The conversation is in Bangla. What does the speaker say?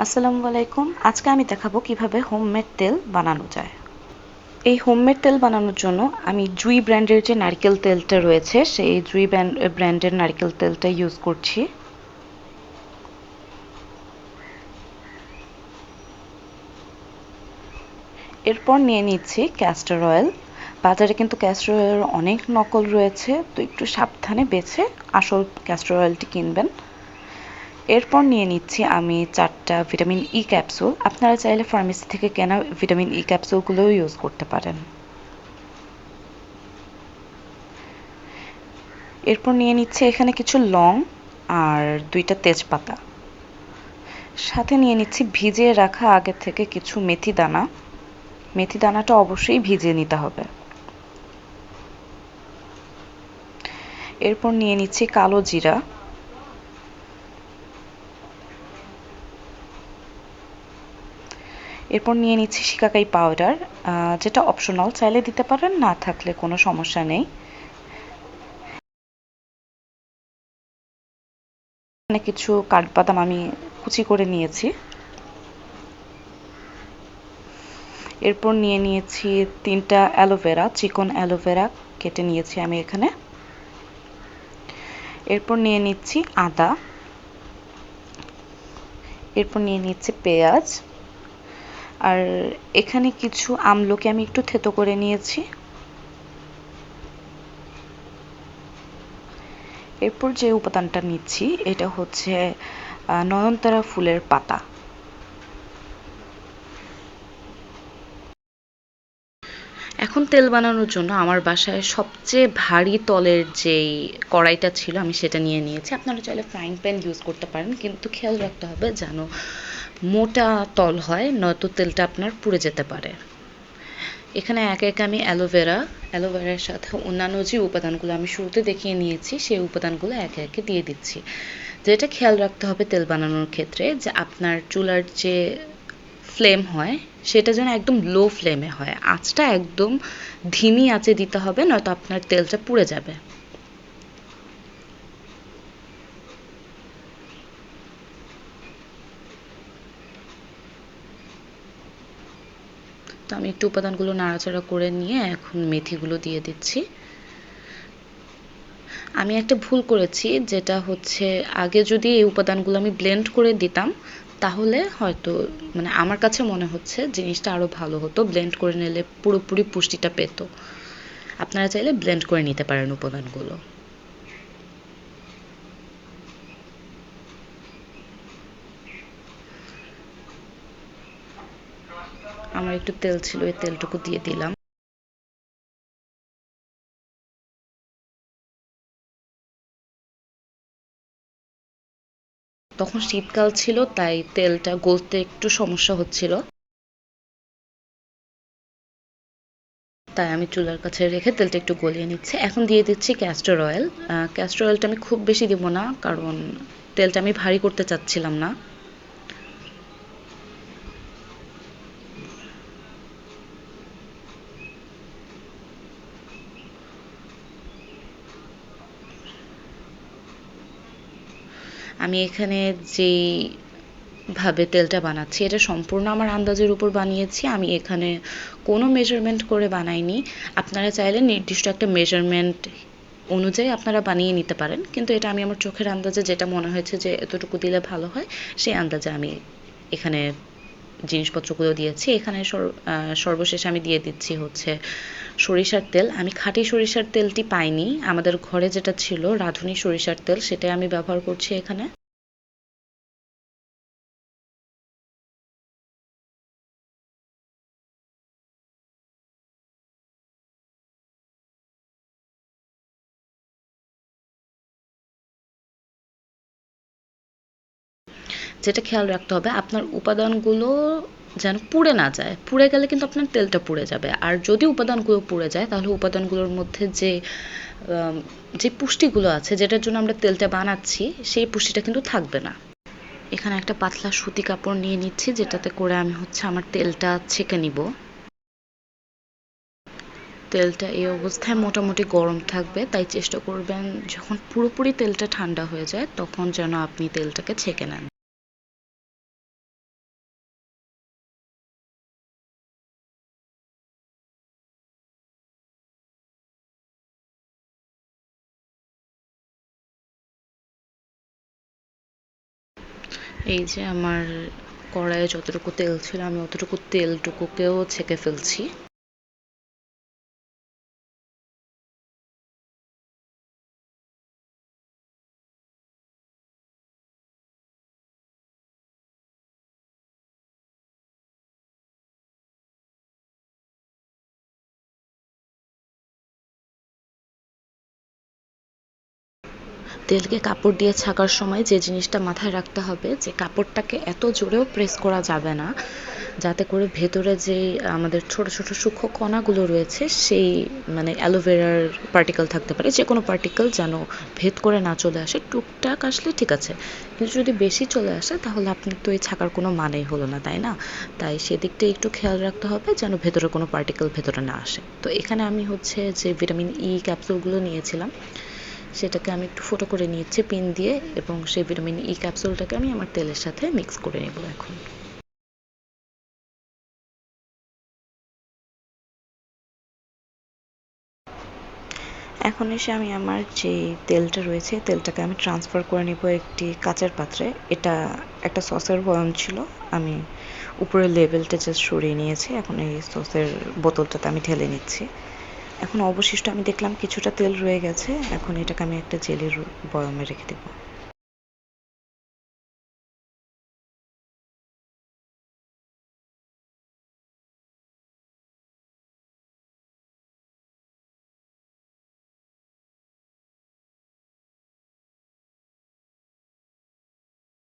আসসালামু আলাইকুম। আজকে আমি দেখাবো কিভাবে হোমমেড তেল বানানো যায়। এই হোমমেড তেল বানানোর জন্য আমি জুই ব্র্যান্ডের যে নারকেল তেলটা রয়েছে সেই জুই ব্র্যান্ডের নারকেল তেলটা ইউজ করছি। এরপর নিয়ে নিচ্ছি ক্যাস্টর অয়েল। বাজারে কিন্তু ক্যাস্টর অয়েলের অনেক নকল রয়েছে, তো একটু সাবধানে বেছে আসল ক্যাস্টর অয়েলটি কিনবেন। এরপর নিয়ে নিচ্ছি আমি 4টা ভিটামিন ই ক্যাপসুল। আপনারা চাইলে ফার্মেসি থেকে কেনা ভিটামিন ই ক্যাপসুলগুলোও ইউজ করতে পারেন। এরপর নিয়ে নিচ্ছে এখানে কিছু লং আর 2টা তেজপাতা। সাথে নিয়ে নিচ্ছি ভিজিয়ে রাখা আগে থেকে কিছু মেথি দানা। মেথি দানাটা অবশ্যই ভিজিয়ে নিতে হবে। এরপর নিয়ে নিচ্ছি কালো জিরা। এরপর নিয়ে নিচ্ছি শিকাকাই পাউডার, যেটা অপশনাল, চাইলে দিতে পারেন, না থাকলে কোনো সমস্যা নেই। এখানে কিছু কাঠবাদাম আমি কুচি করে নিয়েছি। এরপর নিয়ে নিয়েছি 3টা অ্যালোভেরা, চিকন অ্যালোভেরা কেটে নিয়েছি আমি এখানে। এরপর নিয়ে নিচ্ছি আদা। এরপর নিয়ে নিচ্ছি পেঁয়াজ, আর এখানে কিছু আমলকি আমি একটু থেতো করে নিয়েছি। এরপর যে উপাদানটা নিচ্ছি এটা হচ্ছে নয়নতারা ফুলের পাতা। এখন তেল বানানোর জন্য আমার বাসায় সবচেয়ে ভারী তলের যেই কড়াইটা ছিল আমি সেটা নিয়ে নিয়েছি। আপনারা চাইলে ফ্রাইং প্যান ইউজ করতে পারেন, কিন্তু খেয়াল রাখতে হবে যেন মোটা তল হয়, নয়তো তেলটা আপনার পুড়ে যেতে পারে। এখানে একে একে আমি অ্যালোভেরার সাথে অন্যান্য যে উপাদানগুলো আমি শুরুতে দেখিয়ে নিয়েছি সেই উপাদানগুলো একে একে দিয়ে দিচ্ছি। যেটা খেয়াল রাখতে হবে তেল বানানোর ক্ষেত্রে, যে আপনার চুলার যে ফ্লেম হয় সেটা যেন একদম লো ফ্লেমে হয়, আঁচটা একদম ধিমি আঁচে দিতে হবে, নয়তো আপনার তেলটা পুড়ে যাবে। তো আমি একটু উপাদানগুলো নাড়াচাড়া করে নিয়ে এখন মেথিগুলো দিয়ে দিচ্ছি। আমি একটা ভুল করেছি, যেটা হচ্ছে আগে যদি এই উপাদানগুলো আমি ব্লেন্ড করে দিতাম তাহলে হয়তো, মানে আমার কাছে মনে হচ্ছে জিনিসটা আরও ভালো হতো। ব্লেন্ড করে নিলে পুরোপুরি পুষ্টিটা পেত। আপনারা চাইলে ব্লেন্ড করে নিতে পারেন উপাদানগুলো। আমার একটু তেল ছিল, এই তেলটুকু দিয়ে দিলাম। তখন শীতকাল ছিল তাই তেলটা গলতে একটু সমস্যা হচ্ছিল, তাই আমি চুলার কাছে রেখে তেলটা একটু গলিয়ে নিচ্ছি। এখন দিয়ে দিচ্ছি ক্যাস্টর অয়েল। ক্যাস্টর অয়েলটা আমি খুব বেশি দিব না, কারণ তেলটা আমি ভারী করতে চাচ্ছিলাম না। আমি এখানে যেই ভাবে তেলটা বানাচ্ছি এটা সম্পূর্ণ আমার আন্দাজের উপর বানিয়েছি। আমি এখানে কোনো মেজারমেন্ট করে বানাইনি। আপনারা চাইলে নির্দিষ্ট একটা মেজারমেন্ট অনুযায়ী আপনারা বানিয়ে নিতে পারেন, কিন্তু এটা আমি আমার চোখের আন্দাজে যেটা মনে হয়েছে যে এতটুকু দিলে ভালো হয় সেই আন্দাজে আমি এখানে জিনিসপত্রগুলো দিয়েছি। এখানে সর্বশেষ আমি দিয়ে দিচ্ছি হচ্ছে সরিষার তেল। আমি খাঁটি সরিষার তেলটি পাইনি, আমাদের ঘরে যেটা ছিল রাঁধুনি সরিষার তেল সেটাই আমি ব্যবহার করছি এখানে। যেটা খেয়াল রাখতে হবে আপনার উপাদানগুলো যেন পুড়ে না যায়। পুড়ে গেলে কিন্তু আপনার তেলটা পুড়ে যাবে, আর যদি উপাদানগুলো পুড়ে যায় তাহলে উপাদানগুলোর মধ্যে যে পুষ্টিগুলো আছে যেটার জন্য আমরা তেলটা বানাচ্ছি সেই পুষ্টিটা কিন্তু থাকবে না। এখানে একটা পাতলা সুতি কাপড় নিয়ে নিচ্ছি, যেটাতে করে আমি হচ্ছে আমার তেলটা ছেঁকে নিব। তেলটা এই অবস্থায় মোটামুটি গরম থাকবে, তাই চেষ্টা করবেন যখন পুরোপুরি তেলটা ঠান্ডা হয়ে যায় তখন যেন আপনি তেলটাকে ছেঁকে নেন। এই যে আমার কড়াইয়ে যতটুকু তেল ছিল আমি অতটুকু তেলটুকুকেও ছেঁকে ফেলছি। তেলকে কাপড় দিয়ে ছাকার সময় যে জিনিসটা মাথায় রাখতে হবে যে কাপড়টাকে এত জোরেও প্রেস করা যাবে না যাতে করে ভেতরে যে আমাদের ছোট ছোট সূক্ষ্ম কণাগুলো রয়েছে সেই মানে অ্যালোভেরার পার্টিকেল থাকতে পারে যে কোনো পার্টিকেল যেন ভেদ করে না চলে আসে। টুকটাক আসলে ঠিক আছে, কিন্তু যদি বেশি চলে আসে তাহলে আপনার তো এই ছাকার কোনো মানেই হলো না, তাই না? তাই সেদিকটা একটু খেয়াল রাখতে হবে যেন ভেতরে কোনো পার্টিকেল ভেতরে না আসে। তো এখানে আমি হচ্ছে যে ভিটামিন ই ক্যাপসুলগুলো নিয়েছিলাম সেটাকে আমি একটু ফুটো করে নিয়েছি পিন দিয়ে, এবং সেই ভিটামিন ই ক্যাপসুলটাকে আমি আমার তেলের সাথে মিক্স করে নেব এখন। এখন এসে আমি আমার যে তেলটা রয়েছে তেলটাকে আমি ট্রান্সফার করে নেব একটি কাচের পাত্রে। এটা একটা সসের বয়াম ছিল, আমি উপরের লেবেলটা জাস্ট সরিয়ে নিয়েছি। এখন এই সসের বোতলটাতে আমি ঢেলে নিচ্ছি। এখন অবশিষ্ট আমি দেখলাম কিছুটা তেল রয়ে গেছে, এখন এটাকে আমি একটা জেলির বয়ামে রেখে দেবো।